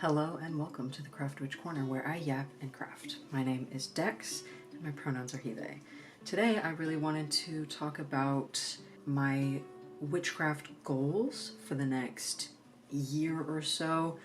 Hello and welcome to the Craft Witch Corner, where I yap and craft. My name is Dex and my pronouns are he, they. Today I really wanted to talk about my witchcraft goals for the next year or so.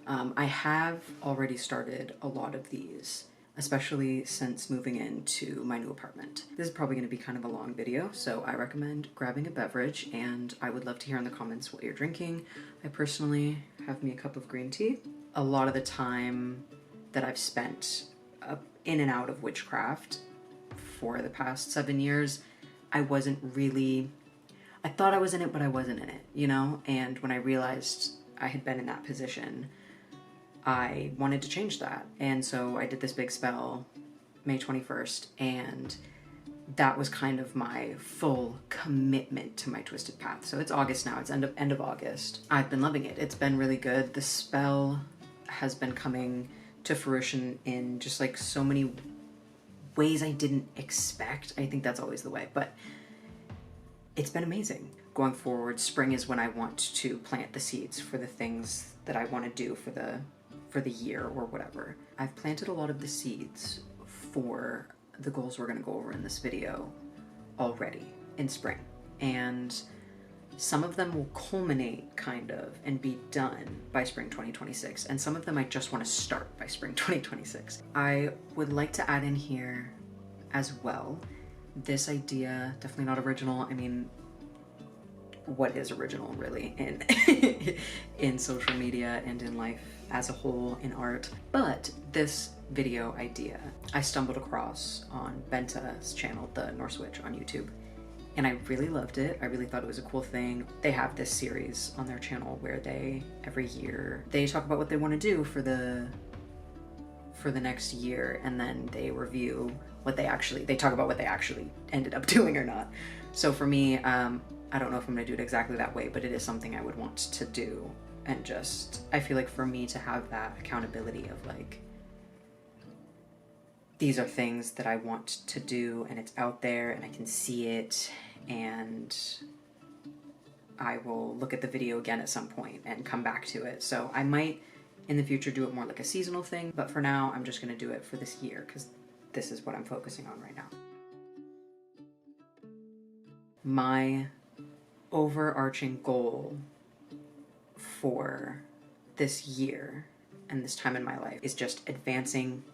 I have already started a lot of these, especially since moving into my new apartment. This is probably going to be kind of a long video, so I recommend grabbing a beverage, and I would love to hear in the comments what you're drinking. I personally have me a cup of green tea. A lot of the time that I've spent in and out of witchcraft for the past 7 years, I thought I was in it, but I wasn't in it, you know? And when I realized I had been in that position, I wanted to change that. And so I did this big spell May 21st, and that was kind of my full commitment to my twisted path. So it's August now, it's end of August. I've been loving it. It's been really good. The spell has been coming to fruition in just like so many ways I didn't expect. I think that's always the way, but it's been amazing. Going forward, spring is when I want to plant the seeds for the things that I want to do for the year or whatever. I've planted a lot of the seeds for the goals we're going to go over in this video already in spring, and some of them will culminate kind of and be done by spring 2026, and some of them I just want to start by spring 2026. I would like to add in here as well this idea, definitely not original. I mean, what is original really in in social media and in life as a whole, in art? But this video idea I stumbled across on Benta's channel, the Norse Witch on YouTube, and I really loved it. I really thought it was a cool thing. They have this series on their channel where they, every year, they talk about what they want to do for the next year, and then they review what they talk about what they actually ended up doing or not. So for me, I don't know if I'm gonna do it exactly that way, but it is something I would want to do. And just, I feel like for me to have that accountability of like, these are things that I want to do, and it's out there and I can see it, and I will look at the video again at some point and come back to it. So I might in the future do it more like a seasonal thing, but for now I'm just gonna do it for this year because this is what I'm focusing on right now. My overarching goal for this year and this time in my life is just advancing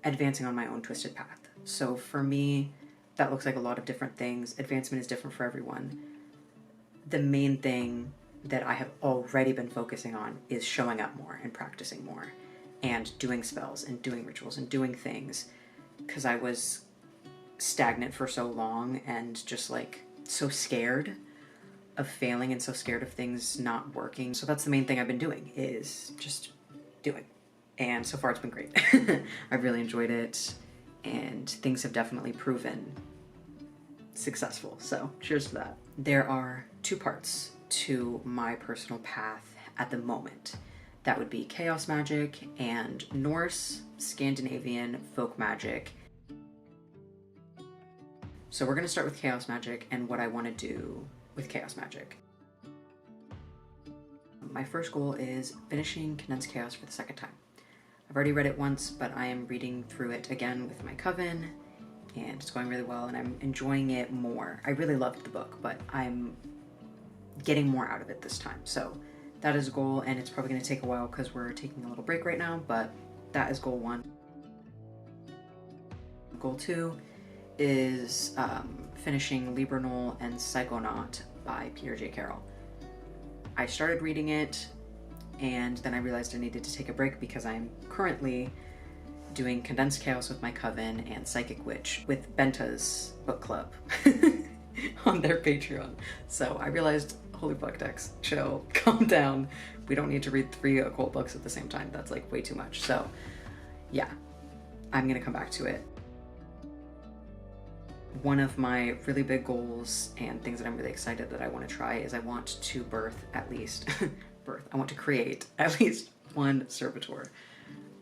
on my own twisted path. So for me, that looks like a lot of different things. Advancement is different for everyone. The main thing that I have already been focusing on is showing up more and practicing more and doing spells and doing rituals and doing things, because I was stagnant for so long and just like so scared of failing and so scared of things not working. So that's the main thing I've been doing, is just doing. And so far it's been great. I've really enjoyed it, and things have definitely proven successful. So cheers to that. There are two parts to my personal path at the moment. That would be chaos magic and Norse, Scandinavian folk magic. So we're going to start with chaos magic and what I want to do with chaos magic. My first goal is finishing Condensed Chaos for the second time. I've already read it once, but I am reading through it again with my coven, and it's going really well, and I'm enjoying it more. I really loved the book, but I'm getting more out of it this time. So that is a goal, and it's probably going to take a while because we're taking a little break right now, but that is goal one. Goal two is finishing Libernal and Psychonaut by Peter J. Carroll. I started reading it, and then I realized I needed to take a break because I'm currently doing Condensed Chaos with my coven and Psychic Witch with Benta's book club on their Patreon. So I realized, holy fuck, Dex, chill, calm down. We don't need to read 3 occult books at the same time. That's like way too much. So yeah, I'm gonna come back to it. One of my really big goals and things that I'm really excited that I want to try is I want to I want to create at least one servitor.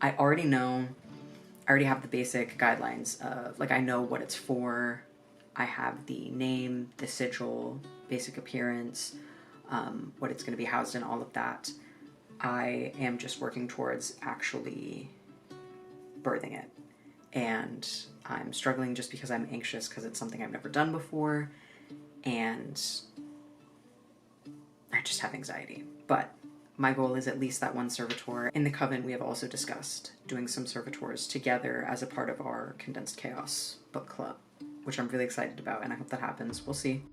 I already have the basic guidelines of, like, I know what it's for. I have the name, the sigil, basic appearance, what it's going to be housed in, all of that. I am just working towards actually birthing it. And I'm struggling just because I'm anxious because it's something I've never done before, and I just have anxiety. But my goal is at least that one servitor. In the Coven, we have also discussed doing some servitors together as a part of our Condensed Chaos book club, which I'm really excited about, and I hope that happens. We'll see.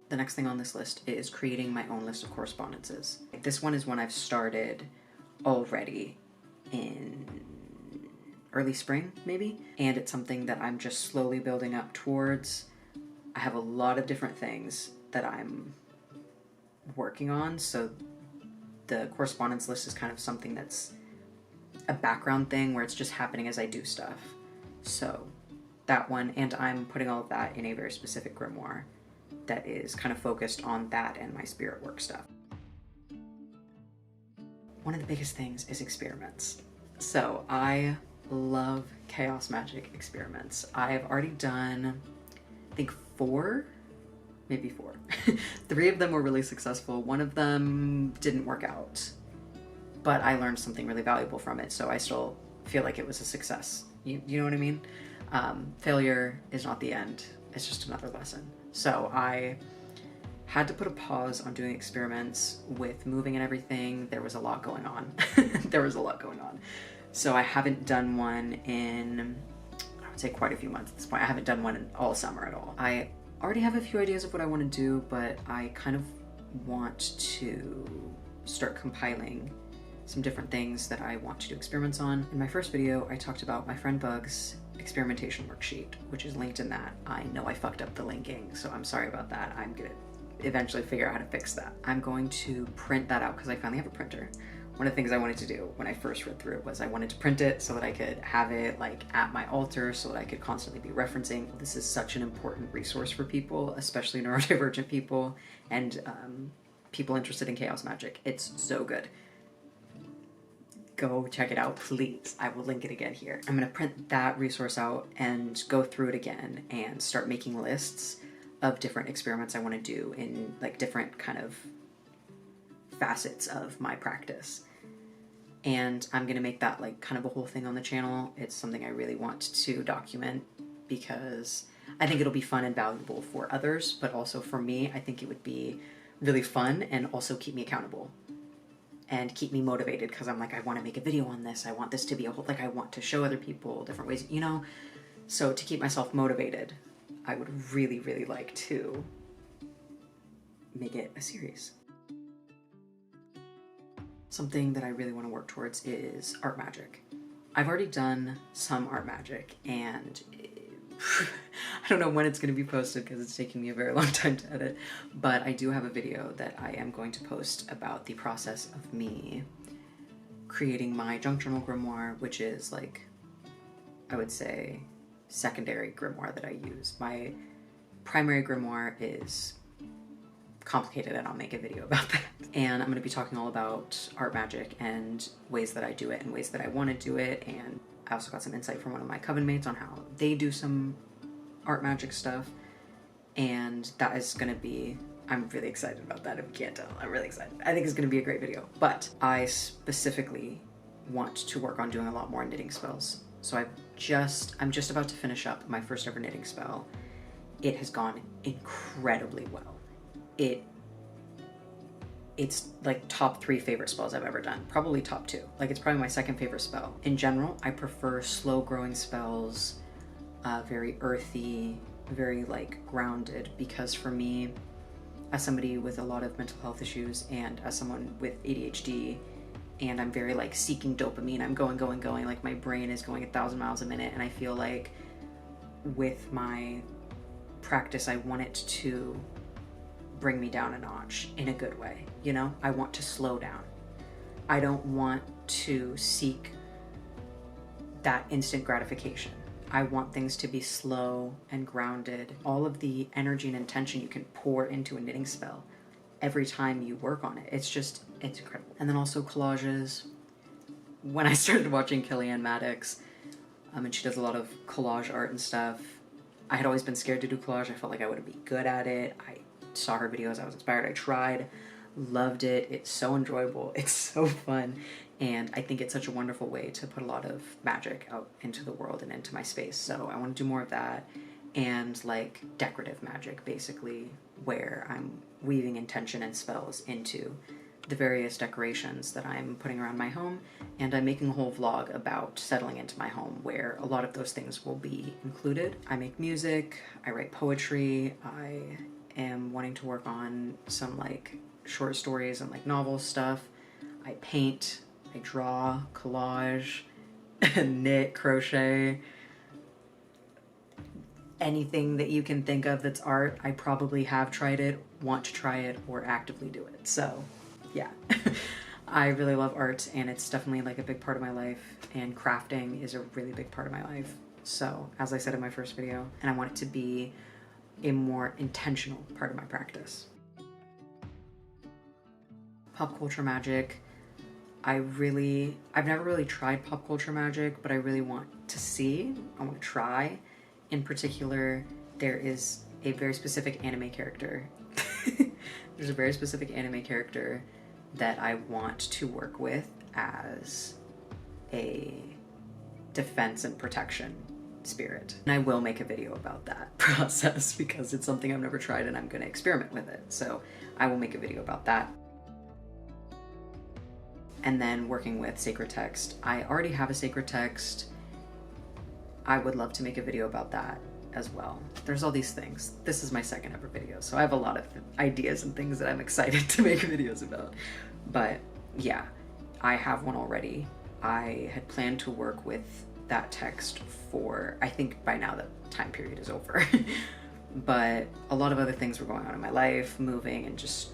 The next thing on this list is creating my own list of correspondences. This one is one I've started already in early spring, maybe, and it's something that I'm just slowly building up towards. I have a lot of different things that I'm working on, so the correspondence list is kind of something that's a background thing where it's just happening as I do stuff. So that one, and I'm putting all of that in a very specific grimoire that is kind of focused on that and my spirit work stuff. One of the biggest things is experiments. So I love chaos magic experiments. I've already done, I think 4, maybe 4. 3 of them were really successful. One of them didn't work out, but I learned something really valuable from it, so I still feel like it was a success. You know what I mean? Failure is not the end. It's just another lesson. So I had to put a pause on doing experiments with moving and everything. There was a lot going on. There was a lot going on. So I haven't done one in, I would say, quite a few months at this point. I haven't done one in all summer at all. I already have a few ideas of what I want to do, but I kind of want to start compiling some different things that I want to do experiments on. In my first video, I talked about my friend Bug's experimentation worksheet, which is linked in that. I know I fucked up the linking, so I'm sorry about that. I'm gonna eventually figure out how to fix that. I'm going to print that out because I finally have a printer. One of the things I wanted to do when I first read through it was I wanted to print it so that I could have it like at my altar so that I could constantly be referencing. This is such an important resource for people, especially neurodivergent people and people interested in chaos magic. It's so good. Go check it out, please. I will link it again here. I'm gonna print that resource out and go through it again and start making lists of different experiments I want to do in like different kind of facets of my practice. And I'm gonna make that like kind of a whole thing on the channel. It's something I really want to document because I think it'll be fun and valuable for others, but also for me, I think it would be really fun and also keep me accountable and keep me motivated because I'm like, I want to make a video on this. I want this to be a whole, like I want to show other people different ways, you know? So to keep myself motivated, I would really, really like to make it a series. Something that I really want to work towards is art magic. I've already done some art magic and I don't know when it's going to be posted because it's taking me a very long time to edit, but I do have a video that I am going to post about the process of me creating my junk journal grimoire, which is like, I would say, secondary grimoire that I use. My primary grimoire is complicated and I'll make a video about that. And I'm going to be talking all about art magic and ways that I do it and ways that I want to do it. And I also got some insight from one of my coven mates on how they do some art magic stuff. And that is going to be, I'm really excited about that if you can't tell. I'm really excited. I think it's going to be a great video. But I specifically want to work on doing a lot more knitting spells. So I'm just about to finish up my first ever knitting spell. It has gone incredibly well. It's like top 3 favorite spells I've ever done. Probably top 2. Like it's probably my second favorite spell. In general, I prefer slow growing spells, very earthy, very like grounded, because for me, as somebody with a lot of mental health issues and as someone with ADHD, and I'm very like seeking dopamine, I'm going, like my brain is going 1,000 miles a minute, and I feel like with my practice, I want it to bring me down a notch in a good way, you know? I want to slow down. I don't want to seek that instant gratification. I want things to be slow and grounded. All of the energy and intention you can pour into a knitting spell every time you work on it. It's incredible. And then also collages. When I started watching Kellyanne Maddox, and she does a lot of collage art and stuff, I had always been scared to do collage. I felt like I wouldn't be good at it. I saw her videos, I was inspired, I tried. Loved it. It's so enjoyable. It's so fun. And I think it's such a wonderful way to put a lot of magic out into the world and into my space. So I want to do more of that. And like decorative magic, basically, where I'm weaving intention and spells into the various decorations that I'm putting around my home. And I'm making a whole vlog about settling into my home where a lot of those things will be included. I make music, I write poetry, I am wanting to work on some like short stories and like novel stuff. I paint, I draw, collage, knit, crochet, anything that you can think of that's art. I probably have tried it, want to try it, or actively do it. So yeah, I really love art, and it's definitely like a big part of my life, and crafting is a really big part of my life. So as I said in my first video, and I want it to be a more intentional part of my practice. Pop culture magic. I've never really tried pop culture magic, but I really want to see, I want to try. In particular, there is a very specific anime character. There's a very specific anime character that I want to work with as a defense and protection spirit. And I will make a video about that process because it's something I've never tried and I'm going to experiment with it. So I will make a video about that. And then working with sacred text. I already have a sacred text. I would love to make a video about that as well. There's all these things. This is my second ever video, so I have a lot of ideas and things that I'm excited to make videos about. But yeah, I have one already. I had planned to work with that text for, I think by now the time period is over. But a lot of other things were going on in my life, moving and just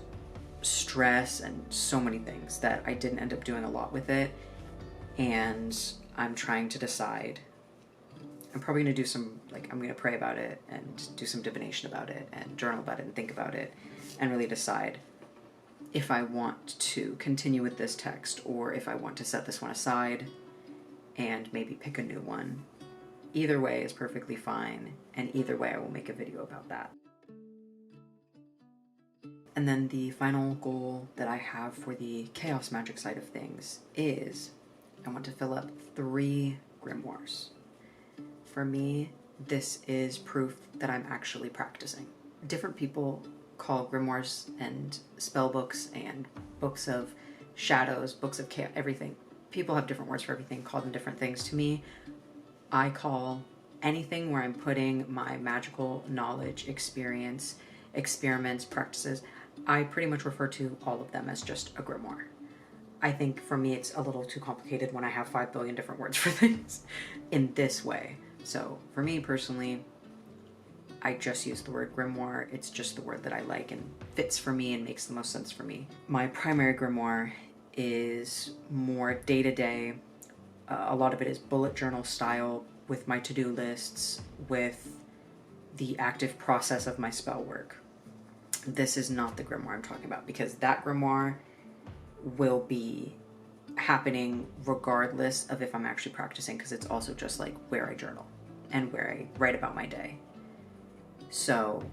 stress and so many things that I didn't end up doing a lot with it. And I'm trying to decide. I'm probably gonna do some, like, I'm gonna pray about it and do some divination about it and journal about it and think about it and really decide if I want to continue with this text or if I want to set this one aside and maybe pick a new one. Either way is perfectly fine, and either way I will make a video about that. And then the final goal that I have for the chaos magic side of things is I want to fill up 3 grimoires. For me, this is proof that I'm actually practicing. Different people call grimoires and spell books and books of shadows, books of chaos, everything. People have different words for everything, call them different things. To me, I call anything where I'm putting my magical knowledge, experience, experiments, practices, I pretty much refer to all of them as just a grimoire. I think for me it's a little too complicated when I have 5 billion different words for things in this way. So for me personally, I just use the word grimoire. It's just the word that I like and fits for me and makes the most sense for me. My primary grimoire is more day-to-day. A lot of it is bullet journal style with my to-do lists, with the active process of my spell work. This is not the grimoire I'm talking about, because that grimoire will be happening regardless of if I'm actually practicing, because it's also just like where I journal and where I write about my day. So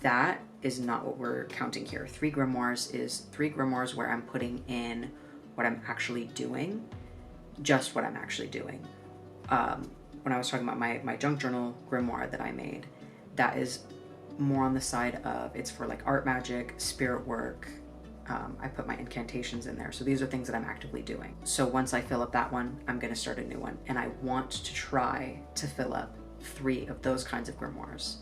that is not what we're counting here. 3 grimoires is 3 grimoires where I'm putting in what I'm actually doing, just what I'm actually doing. When I was talking about my junk journal grimoire that I made, that is more on the side of, it's for like art magic, spirit work. I put my incantations in there. So these are things that I'm actively doing. So once I fill up that one, I'm going to start a new one. And I want to try to fill up 3 of those kinds of grimoires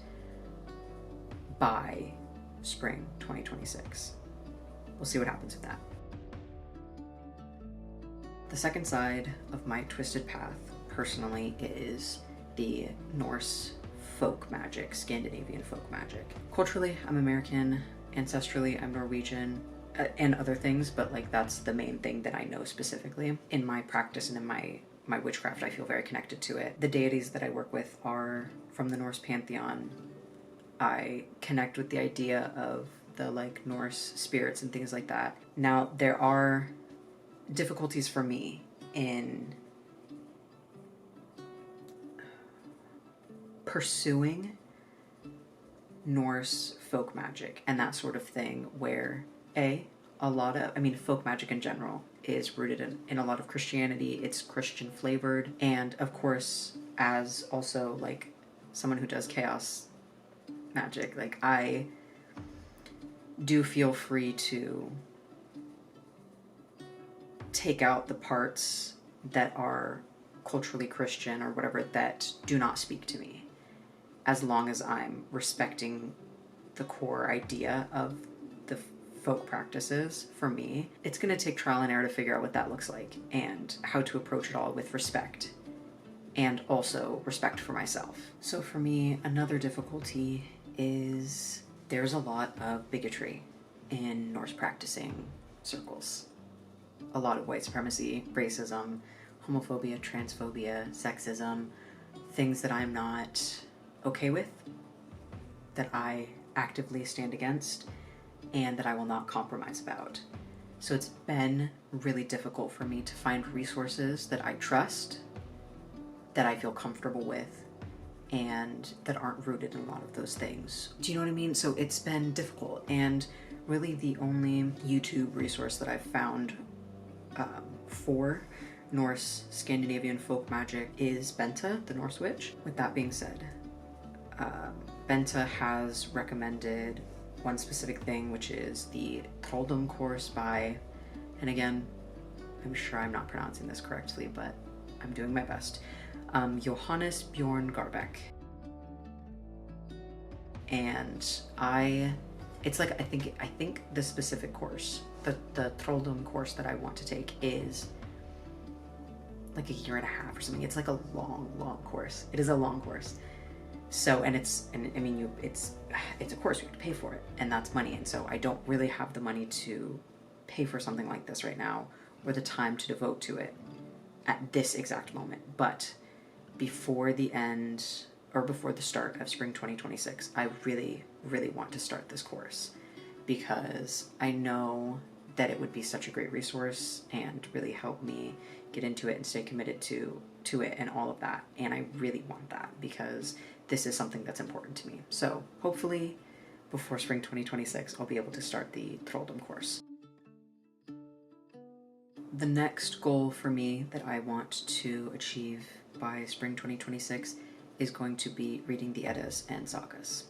by spring 2026. We'll see what happens with that. The second side of my twisted path, personally, is the Norse folk magic, Scandinavian folk magic. Culturally, I'm American. Ancestrally, I'm Norwegian, and other things, but like that's the main thing that I know specifically. In my practice and in my witchcraft, I feel very connected to it. The deities that I work with are from the Norse pantheon. I connect with the idea of the like Norse spirits and things like that. Now, there are difficulties for me in pursuing Norse folk magic and that sort of thing, where A, a lot of, I mean, folk magic in general is rooted in a lot of Christianity. It's Christian flavored. And of course, as also like someone who does chaos magic, like I do feel free to take out the parts that are culturally Christian or whatever that do not speak to me, as long as I'm respecting the core idea of the folk practices. For me, it's going to take trial and error to figure out what that looks like and how to approach it all with respect, and also respect for myself. So for me, another difficulty is there's a lot of bigotry in Norse practicing circles. A lot of white supremacy, racism, homophobia, transphobia, sexism, things that I'm not okay with, that I actively stand against, and that I will not compromise about. So it's been really difficult for me to find resources that I trust, that I feel comfortable with, and that aren't rooted in a lot of those things. Do you know what I mean? So it's been difficult, and really the only YouTube resource that I've found for Norse Scandinavian folk magic is Benta, the Norse witch. With that being said, Benta has recommended one specific thing, which is the Trolldom course by, and again, I'm sure I'm not pronouncing this correctly, but I'm doing my best, Johannes Bjorn Garbeck. And it's like, I think the specific course, the Trolldom course that I want to take is like a year and a half or something. It's like a long course. It is a long course. So, it's a course, you have to pay for it, and that's money. And so I don't really have the money to pay for something like this right now, or the time to devote to it at this exact moment. But before the end, or before the start of spring 2026, I really, really want to start this course, because I know that it would be such a great resource and really help me get into it and stay committed to it and all of that. And I really want that, because this is something that's important to me. So hopefully before spring 2026, I'll be able to start the Trolldom course. The next goal for me that I want to achieve by spring 2026 is going to be reading the Eddas and Sagas.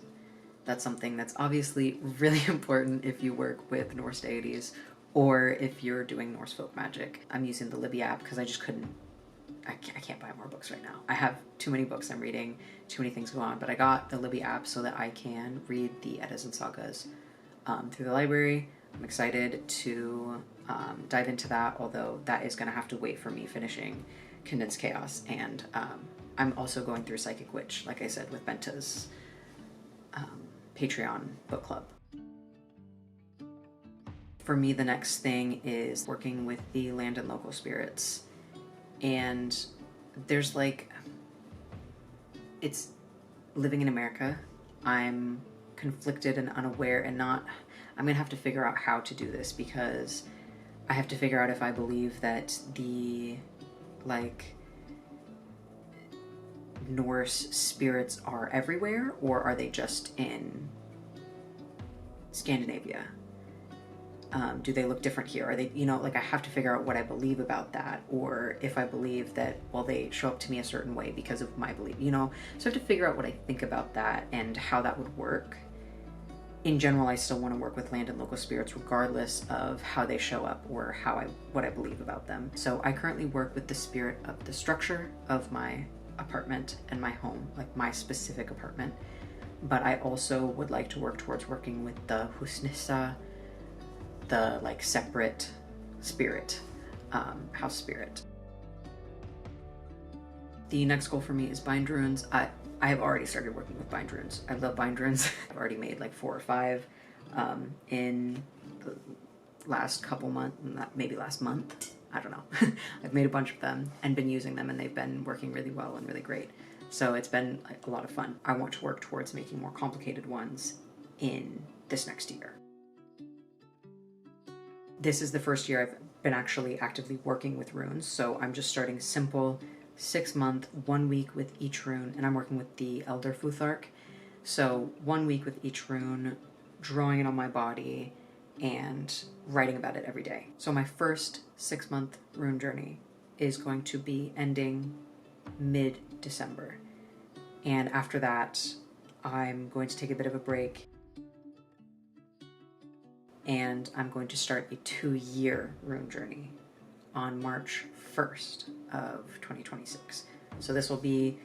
That's something that's obviously really important if you work with Norse deities, or if you're doing Norse folk magic. I'm using the Libby app because I can't buy more books right now. I have too many books I'm reading, too many things go on, but I got the Libby app so that I can read the Eddas and Sagas through the library. I'm excited to dive into that, although that is going to have to wait for me finishing Condensed Chaos, and I'm also going through Psychic Witch, like I said, with Benta's Patreon book club. For me, the next thing is working with the land and local spirits. And there's it's living in America. I'm conflicted and unaware, and I'm gonna have to figure out how to do this, because I have to figure out if I believe that the Norse spirits are everywhere, or are they just in Scandinavia? Do they look different here? Are they, I have to figure out what I believe about that, or if I believe that, well, they show up to me a certain way because of my belief, So I have to figure out what I think about that and how that would work. In general, I still want to work with land and local spirits regardless of how they show up or what I believe about them. So I currently work with the spirit of the structure of my apartment and my home, like my specific apartment. But I also would like to work towards working with the Husnissa, the separate spirit, house spirit. The next goal for me is bind runes. I have already started working with bind runes. I love bind runes. I've already made 4 or 5 in the last couple months, maybe last month. I don't know. I've made a bunch of them and been using them, and they've been working really well and really great. So it's been a lot of fun. I want to work towards making more complicated ones in this next year. This is the first year I've been actually actively working with runes, so I'm just starting simple, 6-month, 1 week with each rune, and I'm working with the Elder Futhark. So 1 week with each rune, drawing it on my body, and writing about it every day. So my first 6-month rune journey is going to be ending mid-December. And after that, I'm going to take a bit of a break, and I'm going to start a 2-year rune journey on March 1st of 2026. So this will be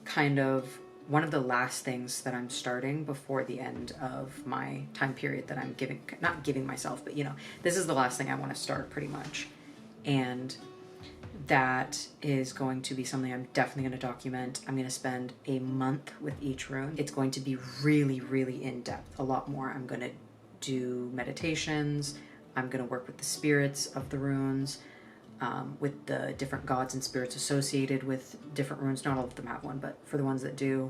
kind of one of the last things that I'm starting before the end of my time period that I'm not giving myself, but this is the last thing I want to start pretty much. And that is going to be something I'm definitely going to document. I'm going to spend a month with each rune. It's going to be really, really in depth, a lot more. I'm going to do meditations. I'm going to work with the spirits of the runes, with the different gods and spirits associated with different runes. Not all of them have one, but for the ones that do,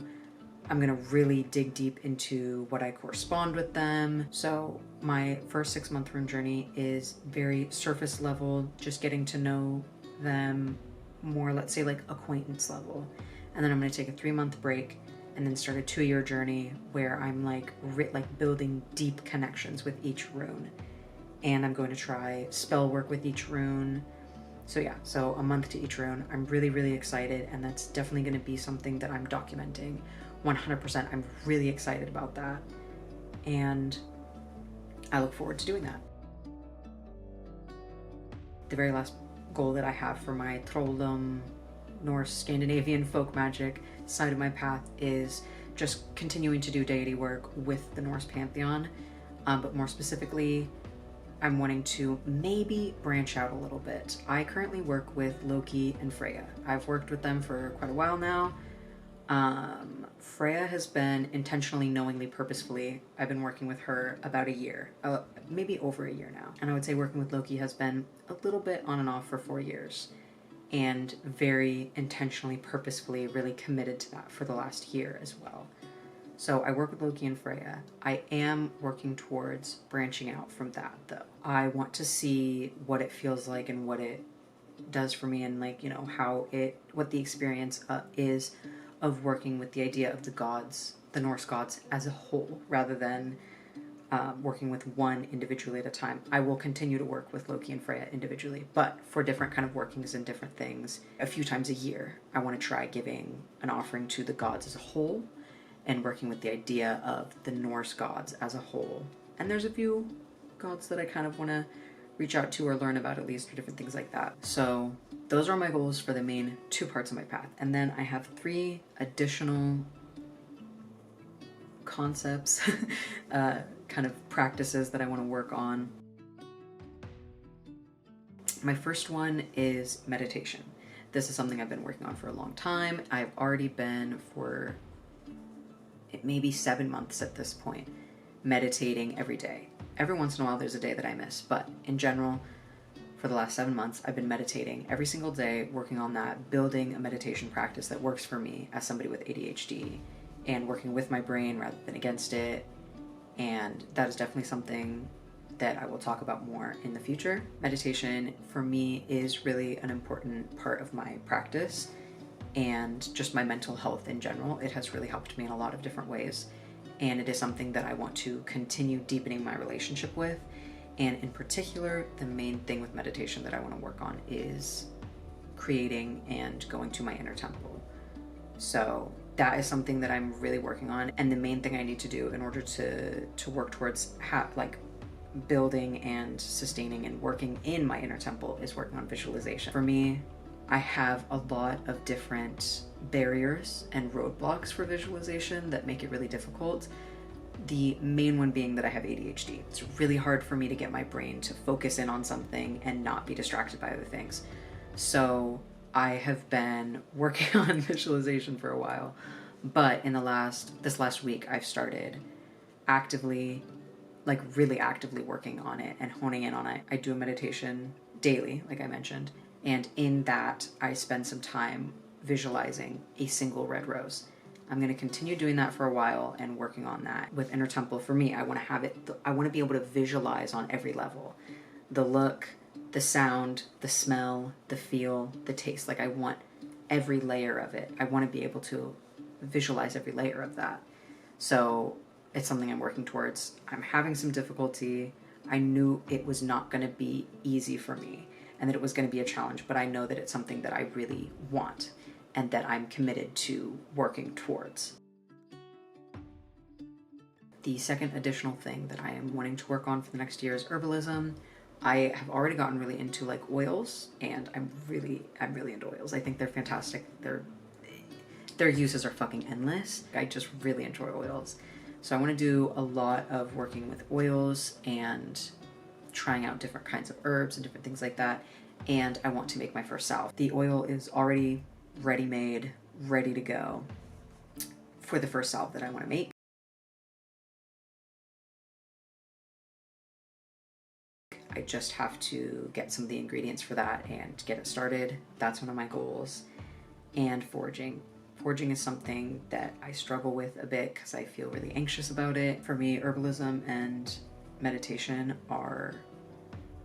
I'm going to really dig deep into what I correspond with them. So my first 6-month rune journey is very surface level, just getting to know them more, let's say like acquaintance level. And then I'm going to take a 3-month break and then start a 2-year journey where I'm like building deep connections with each rune. And I'm going to try spell work with each rune. So yeah, so a month to each rune. I'm really, really excited, and that's definitely going to be something that I'm documenting 100%. I'm really excited about that, and I look forward to doing that. The very last goal that I have for my Trolldom, Norse, Scandinavian folk magic side of my path is just continuing to do deity work with the Norse pantheon, but more specifically, I'm wanting to maybe branch out a little bit. I currently work with Loki and Freya. I've worked with them for quite a while now. Freya has been intentionally, knowingly, purposefully, I've been working with her about a year, maybe over a year now. And I would say working with Loki has been a little bit on and off for 4 years, and very intentionally, purposefully, really committed to that for the last year as well. So I work with Loki and Freya. I am working towards branching out from that, though. I want to see what it feels like and what it does for me, and what the experience is of working with the idea of the gods, the Norse gods as a whole, rather than working with one individually at a time. I will continue to work with Loki and Freya individually, but for different kind of workings and different things. A few times a year, I want to try giving an offering to the gods as a whole, and working with the idea of the Norse gods as a whole. And there's a few gods that I kind of want to reach out to or learn about, at least, or different things like that. So those are my goals for the main 2 parts of my path. And then I have 3 additional concepts, kind of practices that I want to work on. My first one is meditation. This is something I've been working on for a long time. I've already been for maybe 7 months at this point, meditating every day. Every once in a while there's a day that I miss, but in general, for the last 7 months, I've been meditating every single day, working on that, building a meditation practice that works for me as somebody with ADHD, and working with my brain rather than against it. And that is definitely something that I will talk about more in the future. Meditation for me is really an important part of my practice, and just my mental health in general. It has really helped me in a lot of different ways, and it is something that I want to continue deepening my relationship with. And in particular, the main thing with meditation that I want to work on is creating and going to my inner temple. So that is something that I'm really working on, and the main thing I need to do in order to work towards building and sustaining and working in my inner temple is working on visualization. For me, I have a lot of different barriers and roadblocks for visualization that make it really difficult. The main one being that I have ADHD. It's really hard for me to get my brain to focus in on something and not be distracted by other things. So I have been working on visualization for a while, but in this last week, I've started actively, really actively working on it and honing in on it. I do a meditation daily, like I mentioned, and in that, I spend some time visualizing a single red rose. I'm going to continue doing that for a while and working on that. With Inner Temple, for me, I want to be able to visualize on every level. The look, the sound, the smell, the feel, the taste. I want every layer of it. I want to be able to visualize every layer of that. So it's something I'm working towards. I'm having some difficulty. I knew it was not going to be easy for me and that it was going to be a challenge, but I know that it's something that I really want and that I'm committed to working towards. The second additional thing that I am wanting to work on for the next year is herbalism. I have already gotten really into like oils, and I'm really into oils. I think they're fantastic. Their uses are fucking endless. I just really enjoy oils. So I want to do a lot of working with oils and trying out different kinds of herbs and different things like that. And I want to make my first salve. The oil is already ready-made, ready to go for the first salve that I want to make. I just have to get some of the ingredients for that and get it started. That's one of my goals. And foraging. Foraging is something that I struggle with a bit because I feel really anxious about it. For me, herbalism and meditation are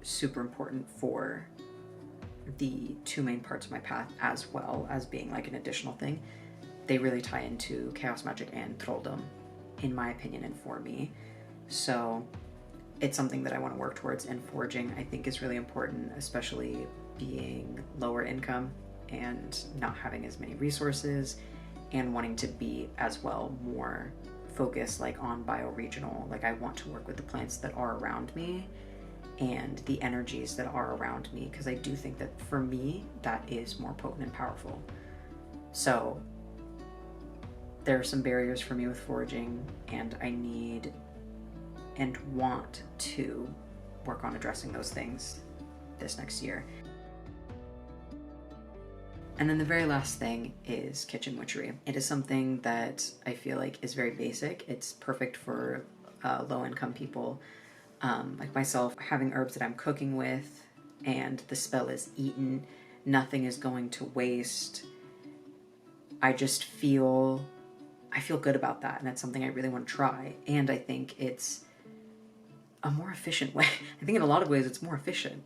super important for the two main parts of my path, as well as being like an additional thing. They really tie into chaos magic and thralldom, in my opinion and for me. So it's something that I want to work towards, and foraging I think is really important, especially being lower income and not having as many resources and wanting to be as well more focused like on bioregional. Like I want to work with the plants that are around me and the energies that are around me, because I do think that for me that is more potent and powerful. So there are some barriers for me with foraging, and I need and want to work on addressing those things this next year. And then the very last thing is kitchen witchery. It is something that I feel like is very basic. It's perfect for low-income people like myself. Having herbs that I'm cooking with and the spell is eaten, nothing is going to waste. I feel good about that, and it's something I really want to try. And I think it's a more efficient way. I think in a lot of ways it's more efficient.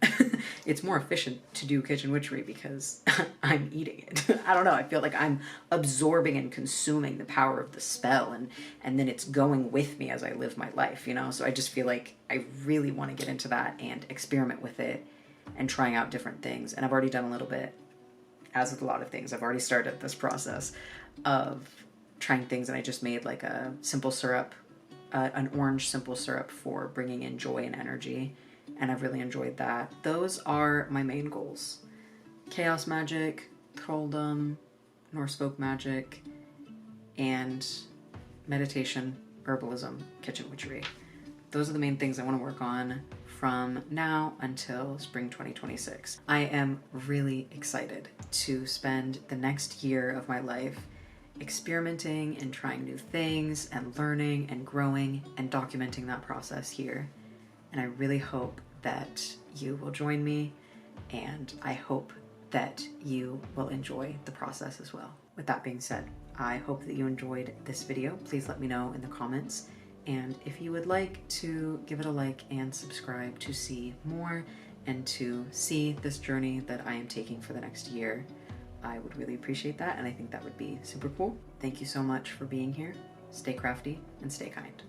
It's more efficient to do kitchen witchery because I'm eating it. I don't know, I feel like I'm absorbing and consuming the power of the spell, and then it's going with me as I live my life, you know? So I just feel like I really want to get into that and experiment with it and trying out different things. And I've already done a little bit. As with a lot of things, I've already started this process of trying things, and I just made like a simple syrup, an orange simple syrup for bringing in joy and energy, and I've really enjoyed that. Those are my main goals: chaos magic, thralldom, Norse folk magic, and meditation, herbalism, kitchen witchery. Those are the main things I want to work on from now until spring 2026. I am really excited to spend the next year of my life experimenting and trying new things and learning and growing and documenting that process here. And I really hope that you will join me, and I hope that you will enjoy the process as well. With that being said, I hope that you enjoyed this video. Please let me know in the comments, and if you would like to give it a like and subscribe to see more and to see this journey that I am taking for the next year, I would really appreciate that, and I think that would be super cool. Thank you so much for being here. Stay crafty and stay kind.